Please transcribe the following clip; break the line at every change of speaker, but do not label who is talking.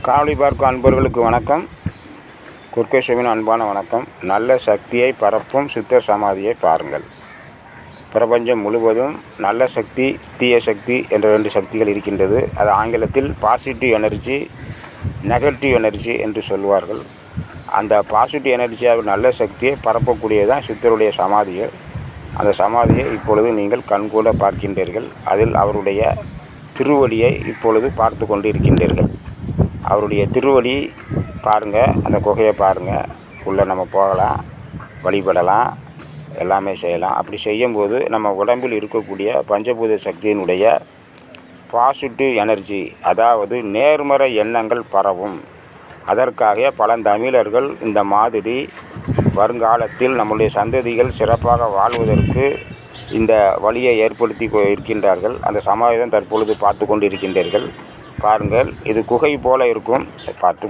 காவலி பார்க்கும் அன்பர்களுக்கு வணக்கம். குர்கேஷுவின் அன்பான வணக்கம். நல்ல சக்தியை பரப்பும் சித்தர் சமாதியை பாருங்கள். பிரபஞ்சம் முழுவதும் நல்ல சக்தி, தீய சக்தி என்ற 2 சக்திகள் இருக்கின்றது. அது ஆங்கிலத்தில் பாசிட்டிவ் எனர்ஜி, நெகட்டிவ் எனர்ஜி என்று சொல்வார்கள். அந்த பாசிட்டிவ் எனர்ஜியாக நல்ல சக்தியை பரப்பக்கூடியதான் சித்தருடைய சமாதிகள். அந்த சமாதியை இப்பொழுது நீங்கள் கண்கூட பார்க்கின்றீர்கள். அதில் அவருடைய திருவடியை இப்பொழுது பார்த்து கொண்டு இருக்கின்றீர்கள். அவருடைய திருவடி பாருங்கள், அந்த குகையை பாருங்கள். உள்ளே நம்ம போகலாம், வழிபடலாம், எல்லாமே செய்யலாம். அப்படி செய்யும்போது நம்ம உடம்பில் இருக்கக்கூடிய பஞ்சபூத சக்தியினுடைய பாசிட்டிவ் எனர்ஜி, அதாவது நேர்மறை எண்ணங்கள் பரவும். அதற்காக பழந்தமிழர்கள் இந்த மாதிரி வருங்காலத்தில் நம்முடைய சந்ததிகள் சிறப்பாக வாழ்வதற்கு இந்த வழியை ஏற்படுத்தி இருக்கின்றார்கள். அந்த சமாதிதான் தற்பொழுது பார்த்து கொண்டு இருக்கின்றீர்கள். பாருங்கள், இது குகை போல இருக்கும். பார்த்து